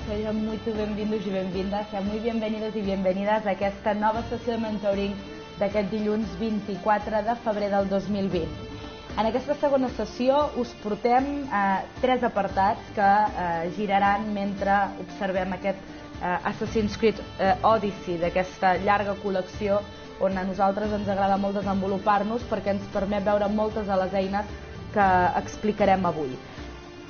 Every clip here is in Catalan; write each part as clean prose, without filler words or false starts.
Sejam muito bem-vindos i benvindas, sean muy bienvenidos i bienvenidas a aquesta nova sessió de mentoring d'aquest dilluns 24 de febrer del 2020. En aquesta segona sessió us portem tres apartats que giraran mentre observem aquest Assassin's Creed Odyssey, d'aquesta llarga col·lecció on a nosaltres ens agrada molt desenvolupar-nos perquè ens permet veure moltes de les eines que explicarem avui.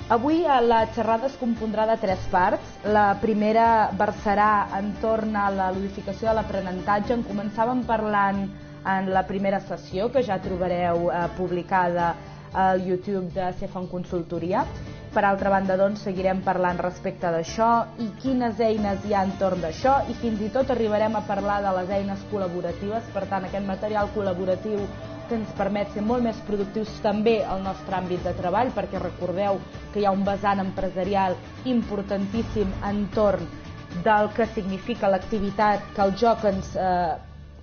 Avui la xerrada es compondrà de tres parts. La primera versarà entorn a la ludificació de l'aprenentatge. En començàvem parlant en la primera sessió, que ja trobareu publicada al YouTube de Cefan Consultoria. Per altra banda, doncs, seguirem parlant respecte d'això i quines eines hi ha entorn d'això, i fins i tot arribarem a parlar de les eines col·laboratives, per tant, aquest material col·laboratiu que ens permet ser molt més productius també al nostre àmbit de treball, perquè recordeu que hi ha un vessant empresarial importantíssim entorn del que significa l'activitat que el joc ens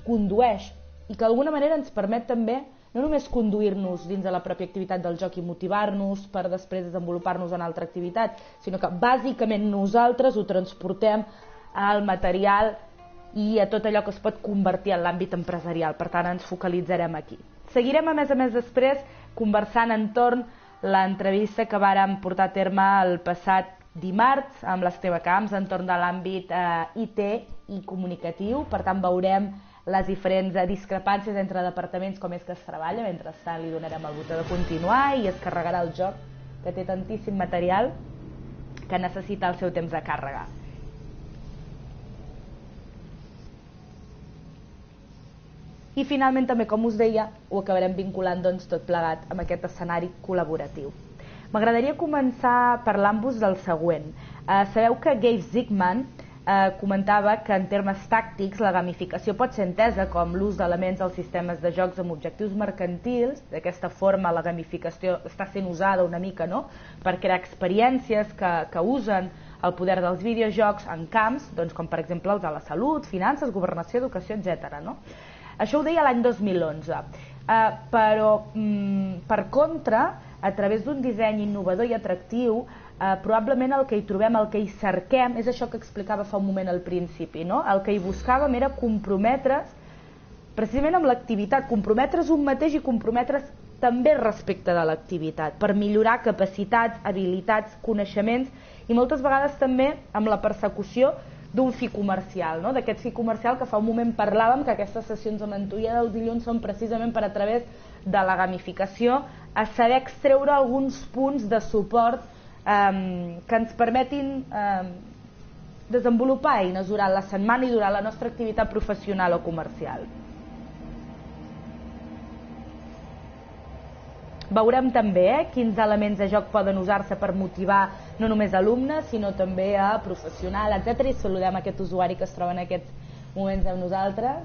condueix i que d'alguna manera ens permet també no només conduir-nos dins de la pròpia activitat del joc i motivar-nos per després desenvolupar-nos en altra activitat, sinó que bàsicament nosaltres ho transportem al material i a tot allò que es pot convertir en l'àmbit empresarial. Per tant, ens focalitzarem aquí. Seguirem, a més, després, conversant entorn l'entrevista que vàrem portar a terme el passat dimarts amb l'Esteve Camps entorn de l'àmbit IT i comunicatiu. Per tant, veurem les diferents discrepàncies entre departaments, com és que es treballa. Mentrestant, li donarem el botó de continuar i es carregarà el joc, que té tantíssim material que necessita el seu temps de càrrega. I finalment també, com us deia, ho acabarem vinculant tot plegat amb aquest escenari col·laboratiu. M'agradaria començar parlant-vos del següent. Sabeu que Gabe Zigman comentava que en termes tàctics la gamificació pot ser entesa com l'ús d'elements als sistemes de jocs amb objectius mercantils. D'aquesta forma la gamificació està sent usada una mica per crear experiències que usen el poder dels videojocs en camps, com per exemple els de la salut, finances, governació, educació, etc. Això ho deia l'any 2011, però per contra, a través d'un disseny innovador i atractiu, probablement el que hi trobem, el que hi cerquem, és això que explicava fa un moment al principi, no? El que hi buscàvem era comprometre's precisament amb l'activitat, comprometre's un mateix i comprometre's també respecte de l'activitat, per millorar capacitats, habilitats, coneixements i moltes vegades també amb la persecució d'un fi comercial, d'aquest fi comercial que fa un moment parlàvem, que aquestes sessions de mentoria dels dilluns són precisament per a través de la gamificació a saber extreure alguns punts de suport que ens permetin desenvolupar eines durant la setmana i durant la nostra activitat professional o comercial. Veurem també quins elements de joc poden usar-se per motivar no només alumnes, sinó també a professionals, etc. I saludem aquest usuari que es troba en aquests moments amb nosaltres.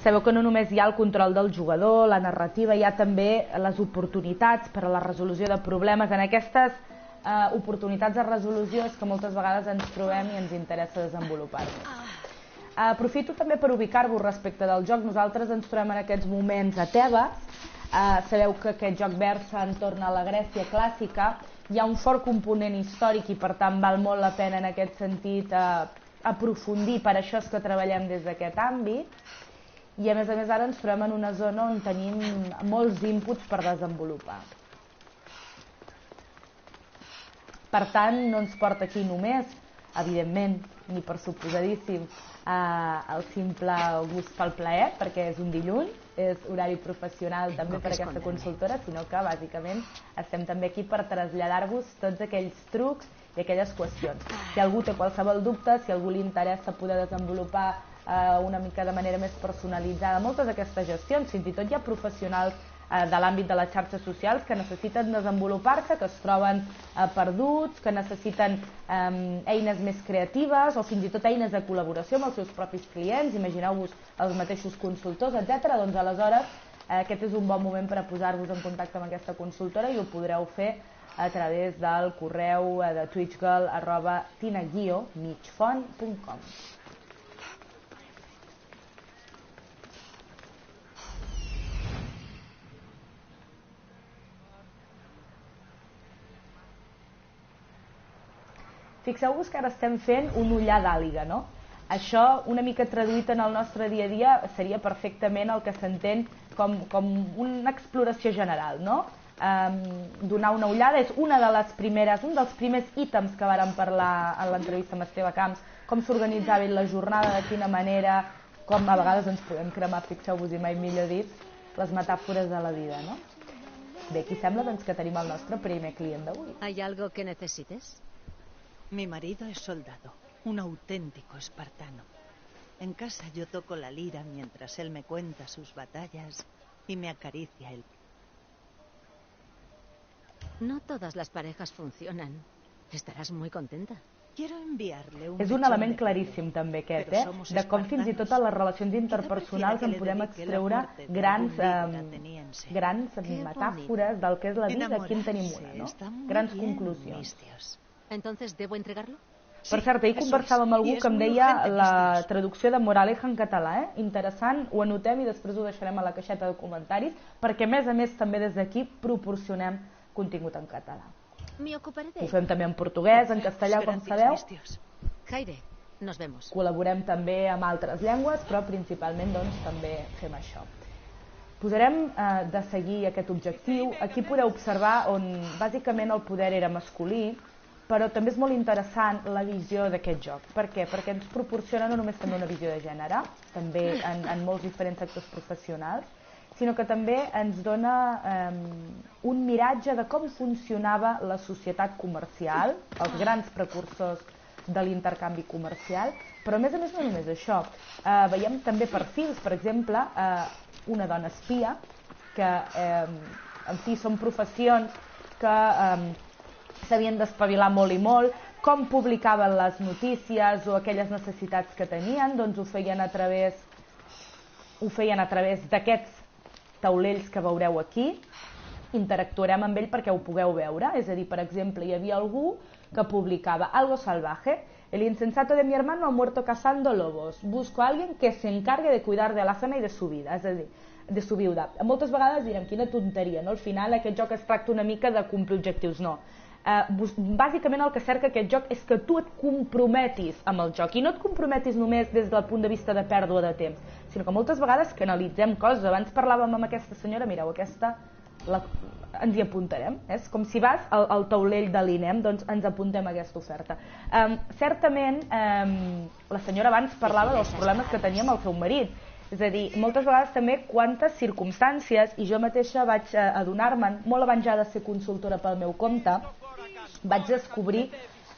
Sabeu que no només hi ha el control del jugador, la narrativa, hi ha també les oportunitats per a la resolució de problemes. En aquestes oportunitats de resolució és que moltes vegades ens trobem i ens interessa desenvolupar-nos. Aprofito també per ubicar-vos respecte del joc. Nosaltres ens trobem en aquests moments a Tebes. Sabeu que aquest joc versa entorn a la Grècia clàssica. Hi ha un fort component històric i per tant val molt la pena en aquest sentit aprofundir, per això és que treballem des d'aquest àmbit. I a més ara ens trobem en una zona on tenim molts inputs per desenvolupar. Per tant, no ens porta aquí només, evidentment, ni per suposadíssim, el simple gust pel plaer, perquè és un dilluns, és horari professional també per aquesta consultora, sinó que bàsicament estem també aquí per traslladar-vos tots aquells trucs i aquelles qüestions. Si algú té qualsevol dubte, si algú li interessa poder desenvolupar una mica de manera més personalitzada moltes d'aquestes gestions, fins i tot hi ha professionals de l'àmbit de les xarxes socials que necessiten desenvolupar-se, que es troben perduts, que necessiten eines més creatives o fins i tot eines de col·laboració amb els seus propis clients, imagineu-vos els mateixos consultors, etc. Doncs aleshores aquest és un bon moment per a posar-vos en contacte amb aquesta consultora i ho podreu fer a través del correu de twitchgirl@tina-migfont.com. Fixeu-vos que ara estem fent un ullar d'àliga, no? Això, una mica traduït en el nostre dia a dia, seria perfectament el que s'entén com una exploració general, no? Donar una ullada és un dels primers ítems que vàrem parlar en l'entrevista amb Esteve Camps, com s'organitzava la jornada, de quina manera, com a vegades ens podem cremar, fixeu-vos, i mai millor dit, les metàfores de la vida, no? Bé, aquí sembla doncs, que tenim el nostre primer client d'avui. ¿Hay algo que necesites? Mi marido es soldado, un auténtico espartano. En casa yo toco la lira mientras él me cuenta sus batallas y me acaricia el... No todas las parejas funcionan. Estarás muy contenta. Quiero enviarle un... És un element claríssim també aquest, de com fins i tot a les relacions interpersonals en podem extreure grans metàfores del que és la vida, aquí en tenim una, no? Grans conclusions. Entonces, ¿debo entregarlo? Per cert, ahir conversava amb algú que em deia la traducció de Moraleja en català, interessant, ho anotem i després ho deixarem a la caixeta de comentaris, perquè a més també des d'aquí proporcionem contingut en català. Ho fem també en portuguès, en castellà, com sabeu. Jaire, nos vemos. Col·laborem també amb altres llengües, però principalment doncs, també fem això. Posarem de seguir aquest objectiu. Aquí podeu observar on bàsicament el poder era masculí, però també és molt interessant la visió d'aquest joc. Per què? Perquè ens proporciona no només també una visió de gènere, també en molts diferents sectors professionals, sinó que també ens dona un miratge de com funcionava la societat comercial, els grans precursors de l'intercanvi comercial, però a més no només això. Veiem també perfils, per exemple, una dona espia, que en fi són professions que s'havien d'espavilar molt i molt, com publicaven les notícies o aquelles necessitats que tenien, doncs ho feien a través d'aquests taulells que veureu aquí. Interactuarem amb ell perquè ho pugueu veure, és a dir, per exemple, hi havia algú que publicava algo salvaje, el insensato de mi hermano ha muerto cazando lobos, busco a alguien que se encargue de cuidar de la zona y de su vida, és a dir, de su viuda. Moltes vegades direm, quina tonteria, no? Al final aquest joc es tracta una mica de complir objectius, no. Bàsicament el que cerca aquest joc és que tu et comprometis amb el joc, i no et comprometis només des del punt de vista de pèrdua de temps, sinó que moltes vegades que analitzem coses. Abans parlàvem amb aquesta senyora, mireu, aquesta ens hi apuntarem, és com si vas al taulell de l'INEM, doncs ens apuntem a aquesta oferta. Certament la senyora abans parlava dels problemes que tenia amb el seu marit, és a dir, moltes vegades també quantes circumstàncies, i jo mateixa vaig adonar-me'n, molt abans ja de ser consultora pel meu compte, vaig descobrir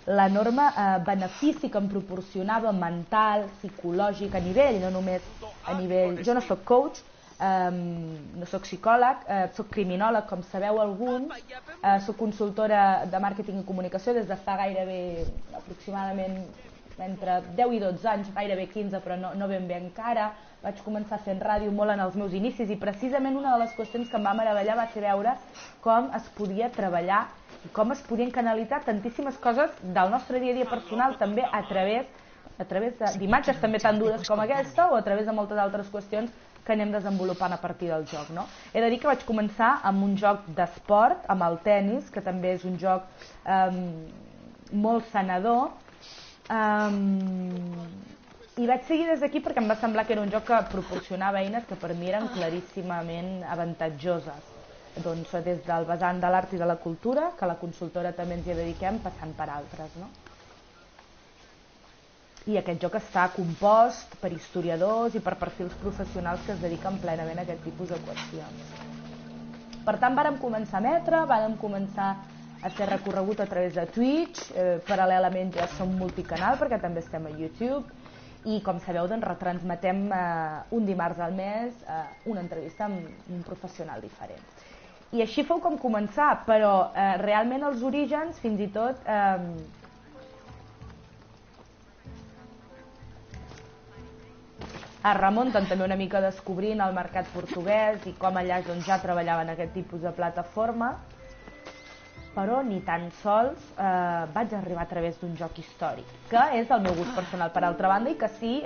l'enorme benefici que em proporcionava mental, psicològic, a nivell, no només a nivell... Jo no soc coach, no soc psicòleg, soc criminòleg, com sabeu alguns, soc consultora de màrqueting i comunicació des de fa gairebé aproximadament entre 10 i 12 anys, gairebé 15, però no ben bé encara. Vaig començar fent ràdio molt en els meus inicis i precisament una de les qüestions que em va meravellar va ser veure com es podia treballar i com es podien canalitzar tantíssimes coses del nostre dia a dia personal també a través d'imatges també tan dures com aquesta o a través de moltes altres qüestions que anem desenvolupant a partir del joc, no? He de dir que vaig començar amb un joc d'esport, amb el tennis, que també és un joc molt sanador, i vaig seguir des d'aquí perquè em va semblar que era un joc que proporcionava eines que per mi eren claríssimament avantatjoses, doncs des del vessant de l'art i de la cultura, que a la consultora també ens hi dediquem, passant per altres, no? I aquest joc està compost per historiadors i per perfils professionals que es dediquen plenament a aquest tipus de qüestions. Per tant, vàrem començar a emetre, vàrem començar a fer recorregut a través de Twitch, paral·lelament ja som multicanal perquè també estem a YouTube, i com sabeu doncs retransmetem un dimarts al mes una entrevista amb un professional diferent. I així fou com començar, però realment els orígens fins i tot es remunten també una mica descobrint el mercat portuguès i com allà doncs, ja treballaven aquest tipus de plataforma, però ni tan sols vaig arribar a través d'un joc històric, que és el meu gust personal per altra banda, i que si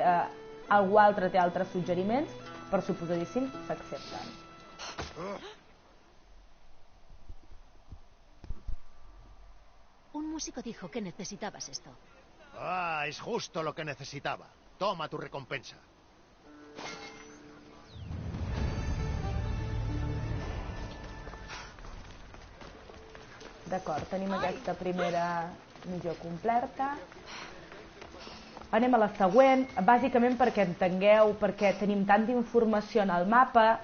algú altre té altres suggeriments, per suposadíssim, s'accepten. Un músico dijo que necesitabas esto. Ah, es justo lo que necesitaba. Toma tu recompensa. D'acord, tenim aquesta primera missió completa. Anem a la següent, bàsicament perquè entengueu, perquè tenim tanta informació en el mapa.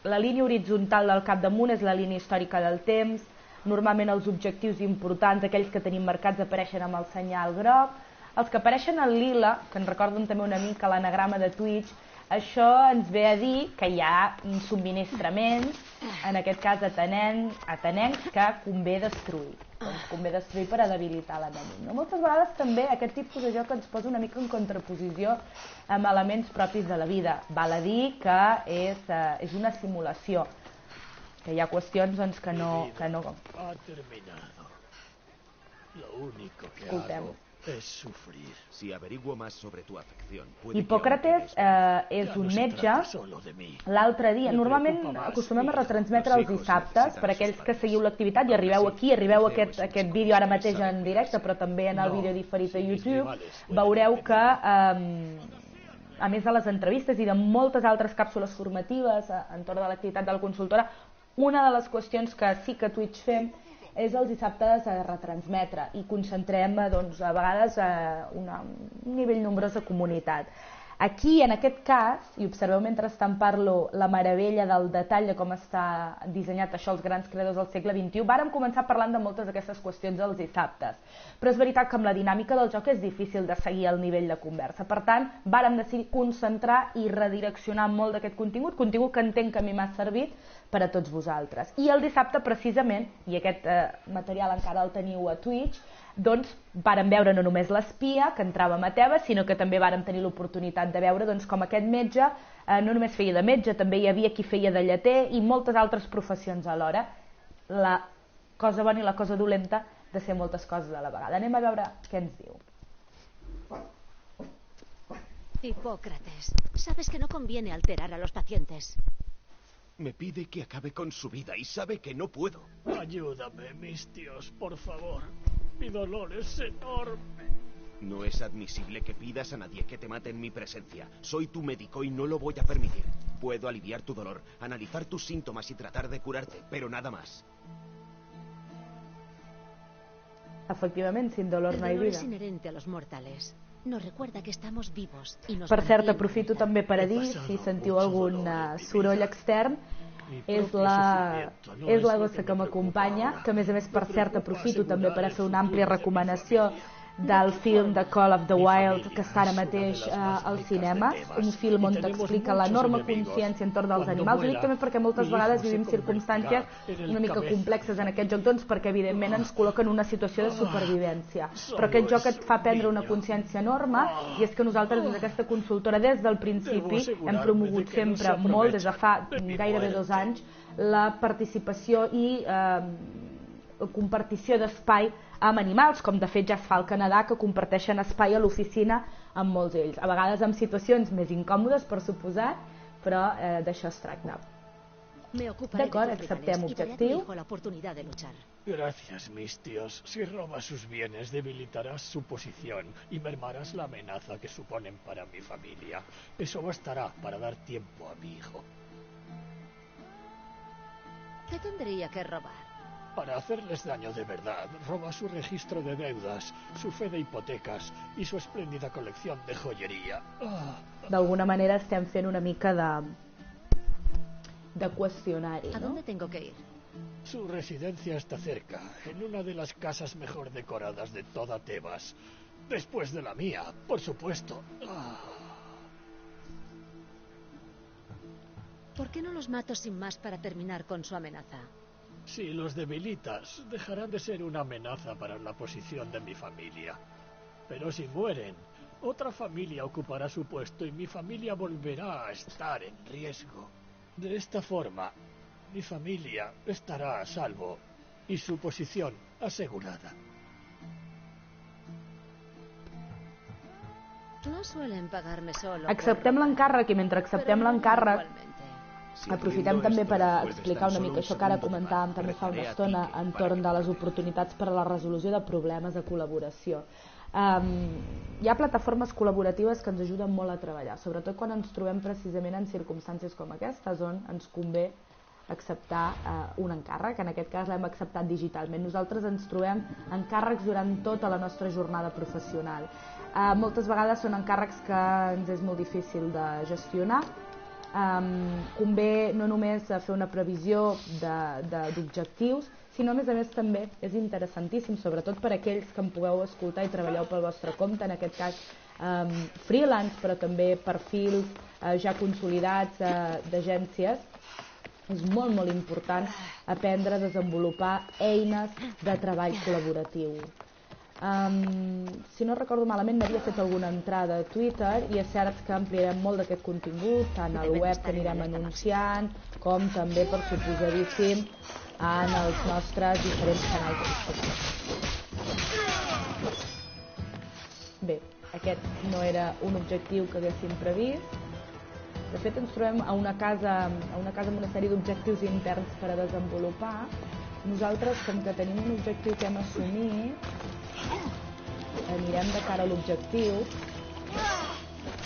La línia horitzontal del capdamunt és la línia històrica del temps. Normalment els objectius importants, aquells que tenim marcats, apareixen amb el senyal groc. Els que apareixen en lila, que ens recorden també una mica l'anagrama de Twitch, això ens ve a dir que hi ha subministraments, en aquest cas atenencs, que convé destruir. Doncs convé destruir per a debilitar l'enemic. Moltes vegades també aquest tipus de joc ens posa una mica en contraposició amb elements propis de la vida. Val a dir que és una simulació, que hi ha qüestions doncs, que no... Ha terminado. Lo único que Escoltem. hago es sufrir. Si averiguo más sobre tu afección, puede Hipòcrates és un metge. L'altre dia, normalment acostumem a retransmetre els dissabtes per aquells que seguiu l'activitat i arribeu aquí, arribeu a aquest vídeo ara mateix en directe, però també en el vídeo diferit a YouTube, veureu que a més de les entrevistes i de moltes altres càpsules formatives entorn de l'activitat de la consultora, una de les qüestions que sí que a Twitch fem és els dissabtes a retransmetre i concentrem doncs, a vegades un nivell nombrós de comunitat. Aquí, en aquest cas, i observeu mentrestant parlo la meravella del detall de com està dissenyat això els grans creadors del segle XXI, vàrem començar parlant de moltes d'aquestes qüestions els dissabtes. Però és veritat que amb la dinàmica del joc és difícil de seguir el nivell de conversa. Per tant, vàrem decidir concentrar i redireccionar molt d'aquest contingut que entenc que a mi m'ha servit per a tots vosaltres. I el dissabte, precisament, i aquest material encara el teniu a Twitch, doncs vàrem veure no només l'espia que entrava a Tebes, sinó que també vàrem tenir l'oportunitat de veure doncs, com aquest metge no només feia de metge, també hi havia qui feia de lleter i moltes altres professions alhora. La cosa bona i la cosa dolenta de ser moltes coses a la vegada. Anem a veure què ens diu. Hipócrates, sabes que no conviene alterar a los pacientes. Me pide que acabe con su vida y sabe que no puedo. Ayúdame, mis tíos, por favor. Mi dolor es enorme. No es admisible que pidas a nadie que te mate en mi presencia. Soy tu médico y no lo voy a permitir. Puedo aliviar tu dolor, analizar tus síntomas y tratar de curarte, pero nada más. Efectivament, sin dolor no hi El dolor vida. es inherente a los mortales. Nos recuerda que estamos vivos y nos Per cert, mantiene aprofito en vida. també per a dir, si sentiu algun soroll extern, és la gossa que m'acompanya, que a més per cert aprofito també per a fer una àmplia recomanació del film de Call of the Wild que està ara mateix als cinemes, un film on t'explica l'enorme consciència entorn dels animals. Ho dic també perquè moltes vegades vivim circumstàncies una mica complexes en aquest joc, doncs perquè evidentment ens col·loca en una situació de supervivència. Però aquest joc et fa prendre una consciència enorme i és que nosaltres des d'aquesta consultora des del principi hem promogut sempre molt, des de fa gairebé 2 anys, la participació i compartició d'espai amb animals, com de fet ja es fa al Canadà, que comparteixen espai a l'oficina amb molts d'ells. A vegades amb situacions més incòmodes, per suposat, però d'això es tracta. D'acord, acceptem objectiu. Gracias, mis tíos. Si robas sus bienes, debilitarás su posición y mermarás la amenaza que suponen para mi familia. Eso bastará para dar tiempo a mi hijo. ¿Qué tendría que robar? Para hacerles daño de verdad, roba su registro de deudas, su fe de hipotecas y su espléndida colección de joyería. D'alguna manera estem fent una mica de qüestionari, ¿A no? dónde tengo que ir? Su residencia está cerca, en una de las casas mejor decoradas de toda Tebas. Después de la mía, por supuesto. ¿Por qué no los mato sin más para terminar con su amenaza? Si los debilitas, dejarán de ser una amenaza para la posición de mi familia. Pero si mueren, otra familia ocupará su puesto y mi familia volverá a estar en riesgo. De esta forma, mi familia estará a salvo y su posición asegurada. No suelen pagarme solo. Acceptem l'encàrrec i mentre acceptem l'encàrrec Aprofitem també per explicar una mica això que ara comentàvem també fa una estona entorn de les oportunitats per a la resolució de problemes de col·laboració. Hi ha plataformes col·laboratives que ens ajuden molt a treballar, sobretot quan ens trobem precisament en circumstàncies com aquestes, on ens convé acceptar un encàrrec. En aquest cas l'hem acceptat digitalment. Nosaltres ens trobem encàrrecs durant tota la nostra jornada professional. Moltes vegades són encàrrecs que ens és molt difícil de gestionar. Convé no només fer una previsió d'objectius, sinó a més també és interessantíssim, sobretot per aquells que em pugueu escoltar i treballeu pel vostre compte, en aquest cas freelance, però també perfils ja consolidats d'agències. És molt important aprendre a desenvolupar eines de treball col·laboratiu. Si no recordo malament, n'havia fet alguna entrada a Twitter i és cert que ampliarem molt d'aquest contingut, tant al web que anirem anunciant, com també, per suposadíssim, en els nostres diferents canals de. Bé, aquest no era un objectiu que haguéssim previst. De fet, ens trobem a una casa amb una sèrie d'objectius interns per a desenvolupar. Nosaltres, com que tenim un objectiu que hem assumit, anirem de cara a l'objectiu,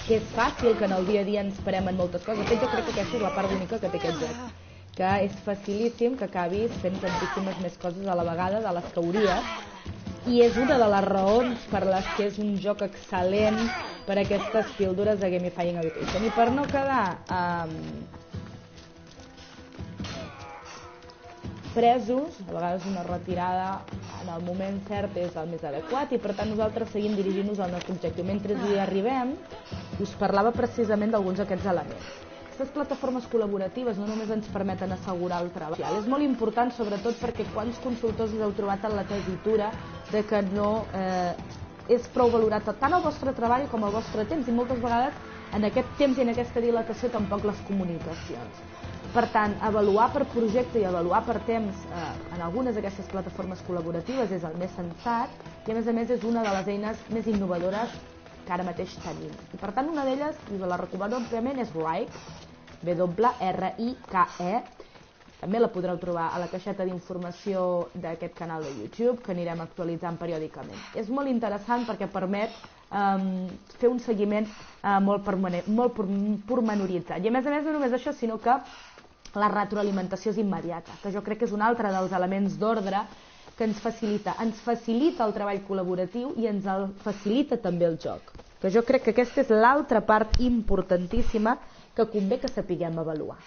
que és fàcil que en el dia a dia ens parem en moltes coses. De fet, jo crec que aquesta és la part bonica que té aquest joc, que és facilíssim que acabis fent tantíssimes més coses a la vegada de les que hauries, i és una de les raons per les que és un joc excel·lent per a aquestes píldores de Gamifying Education. I per no quedar presos, a vegades una retirada en el moment cert és el més adequat i per tant nosaltres seguim dirigint-nos al nostre objectiu. Mentre hi arribem, us parlava precisament d'alguns d'aquests elements. Aquestes plataformes col·laboratives no només ens permeten assegurar el treball. És molt important, sobretot perquè quants consultors us heu trobat en la tessitura de que no és prou valorat tant el vostre treball com el vostre temps, i moltes vegades en aquest temps i en aquesta dilatació tampoc les comunicacions. Per tant, avaluar per projecte i avaluar per temps en algunes d'aquestes plataformes col·laboratives és el més sensat i a més és una de les eines més innovadores que ara mateix tenim. I per tant, una d'elles, i la recomano àmpliament, és Wrike, W-R-I-K-E. També la podreu trobar a la caixeta d'informació d'aquest canal de YouTube, que anirem actualitzant periòdicament. És molt interessant perquè permet fer un seguiment molt pormenoritzat. I a més no només això, sinó que la retroalimentació és immediata, que jo crec que és un altre dels elements d'ordre que ens facilita. Ens facilita el treball col·laboratiu i ens el facilita també el joc. Que jo crec que aquesta és l'altra part importantíssima que convé que sapiguem avaluar.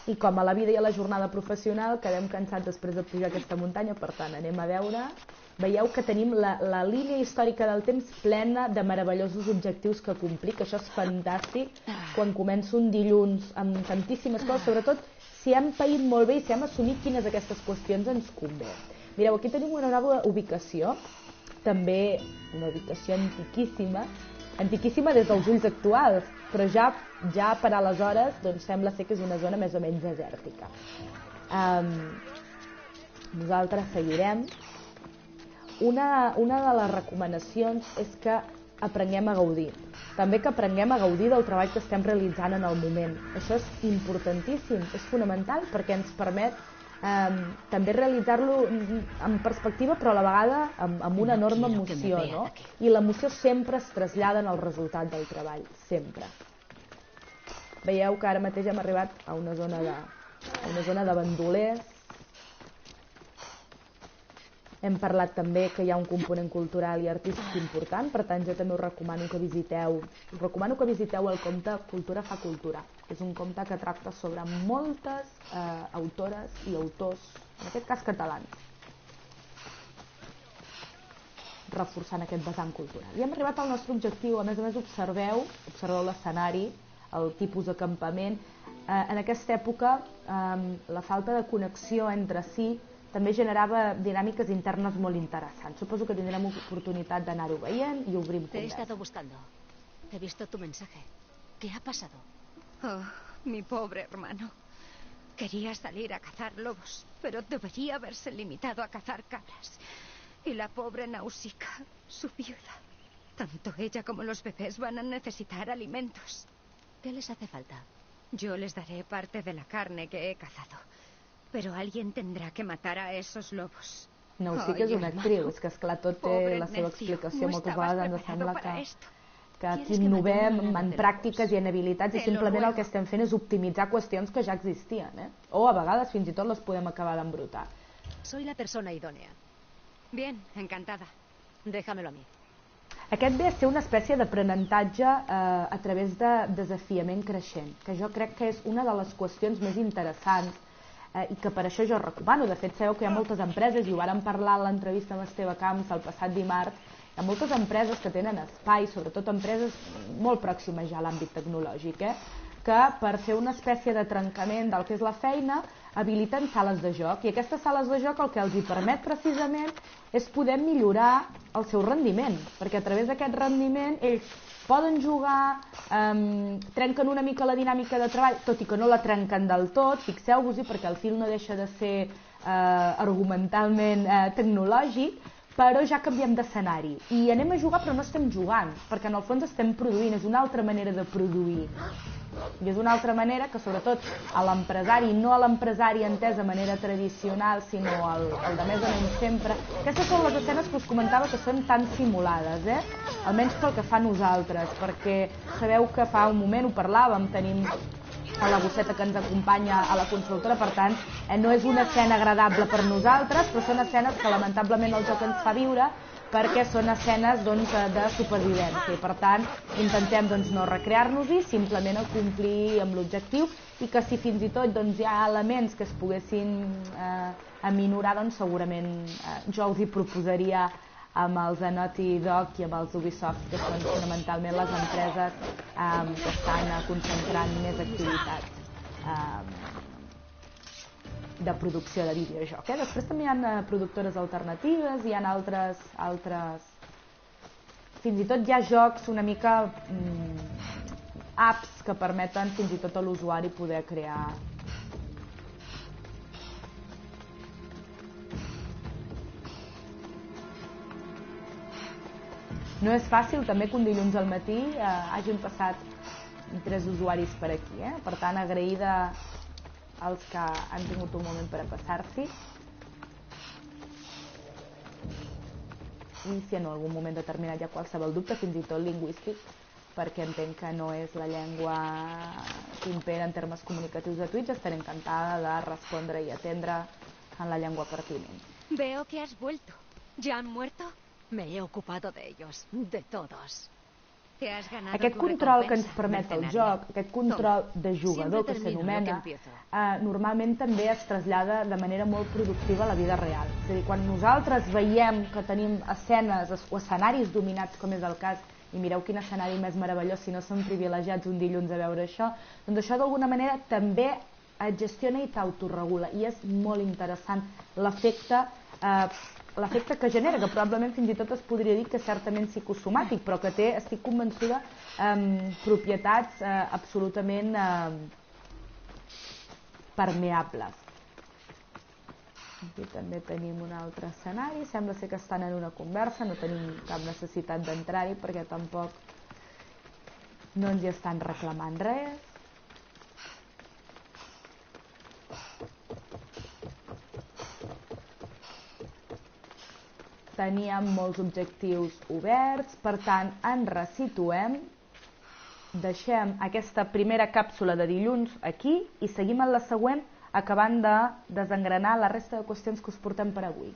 I com a la vida i a la jornada professional quedem cansats després de pujar aquesta muntanya, per tant anem a veure. Veieu que tenim la línia històrica del temps plena de meravellosos objectius que complir, que això és fantàstic quan començo un dilluns amb tantíssimes coses, sobretot si hem paït molt bé i si hem assumit quines d'aquestes qüestions ens convé. Mireu, aquí tenim una nova ubicació, també una ubicació antiquíssima des dels ulls actuals, però ja per aleshores doncs, sembla ser que és una zona més o menys desèrtica. Nosaltres seguirem. Una de les recomanacions és que aprenguem a gaudir. També que aprenguem a gaudir del treball que estem realitzant en el moment. Això és importantíssim, és fonamental perquè ens permet també realitzar-lo en perspectiva, però a la vegada amb una enorme emoció, no? I l'emoció sempre es trasllada en el resultat del treball, sempre. Veieu que ara mateix hem arribat a una zona de bandolers. Hem parlat també que hi ha un component cultural i artístic important, per tant jo també us recomano que visiteu el compte Cultura fa cultura. És un compte que tracta sobre moltes autores i autors, en aquest cas catalans, reforçant aquest vessant cultural. I hem arribat al nostre objectiu, a més observeu l'escenari, el tipus d'acampament. En aquesta època la falta de connexió entre si també generava dinàmiques internes molt interessants. Suposo que tindrem oportunitat d'anar-ho veient i obrim conversa. Te he estado buscando. He visto tu mensaje. ¿Qué ha pasado? Oh, mi pobre hermano. Quería salir a cazar lobos, pero debería haberse limitado a cazar cabras. Y la pobre Nausicaa, su viuda. Tanto ella como los bebés van a necesitar alimentos. ¿Qué les hace falta? Yo les daré parte de la carne que he cazado. Pero alguien tendrá que matar a esos lobos. Nausicaa és una actriu, és que esclar tot té la seva explicació. Moltes vegades ens sembla que aquí innovem en pràctiques i en habilitats i simplement el que estem fent és optimitzar qüestions que ja existien, o a vegades fins i tot les podem acabar d'embrutar. Soy la persona idónea. Bien, encantada. Déjamelo a mí. Aquest ve a ser una espècie d'aprenentatge a través de desafiament creixent, que jo crec que és una de les qüestions més interessants i que per això jo recomano. De fet, sabeu que hi ha moltes empreses, i ho vàrem parlar en l'entrevista amb Esteve Camps el passat dimarts, hi ha moltes empreses que tenen espai, sobretot empreses molt pròximes ja a l'àmbit tecnològic, que per fer una espècie de trencament del que és la feina habiliten sales de joc, i aquestes sales de joc el que els hi permet precisament és poder millorar el seu rendiment, perquè a través d'aquest rendiment ells poden jugar, trenquen una mica la dinàmica de treball, tot i que no la trenquen del tot, fixeu-vos-hi, perquè el fil no deixa de ser argumentalment tecnològic, però ja canviem d'escenari i anem a jugar però no estem jugant, perquè en el fons estem produint, és una altra manera de produir i és una altra manera que sobretot a l'empresari, no a l'empresari entès de manera tradicional, sinó el de més o menys sempre, aquestes són les escenes que us comentava que són tan simulades, almenys pel que fa a nosaltres, perquè sabeu que fa un moment ho parlàvem, tenim a la gosseta que ens acompanya a la consultora, per tant, no és una escena agradable per nosaltres, però són escenes que lamentablement el joc ens fa viure perquè són escenes de supervivència i per tant intentem no recrear-nos-hi, simplement a complir amb l'objectiu i que si fins i tot hi ha elements que es poguessin aminorar, segurament jo us hi proposaria amb els Naughty Dog i amb els Ubisoft, que són fonamentalment les empreses que estan concentrant més activitats de producció de videojoc. Després també hi ha productores alternatives, hi ha altres... Fins i tot hi ha jocs una mica apps que permeten fins i tot a l'usuari poder crear. No és fàcil també que un dilluns al matí hagin passat 3 usuaris per aquí, per tant agraïda als que han tingut un moment per a passar-s'hi i si en algun moment determinat hi ha qualsevol dubte, fins i tot lingüístic, perquè entenc que no és la llengua que impera en termes comunicatius de Twitch, estaré encantada de respondre i atendre en la llengua pertinent. Veo que has vuelto. ¿Ya han muerto? Me he ocupado de ellos, de todos. Aquest control que ens permet el joc, aquest control de jugador que s'anomena, normalment també es trasllada de manera molt productiva a la vida real. És a dir, quan nosaltres veiem que tenim escenes o escenaris dominats, com és el cas, i mireu quin escenari més meravellós si no som privilegiats un dilluns a veure això, doncs això d'alguna manera també et gestiona i t'autoregula, i és molt interessant l'efecte que genera, que probablement fins i tot es podria dir que és certament psicosomàtic, però que té, estic convençuda, propietats absolutament permeables. Aquí també tenim un altre escenari, sembla ser que estan en una conversa, no tenim cap necessitat d'entrar-hi perquè tampoc no ens hi estan reclamant res. Teníem molts objectius oberts, per tant ens resituem, deixem aquesta primera càpsula de dilluns aquí i seguim en la següent acabant de desengranar la resta de qüestions que us portem per avui.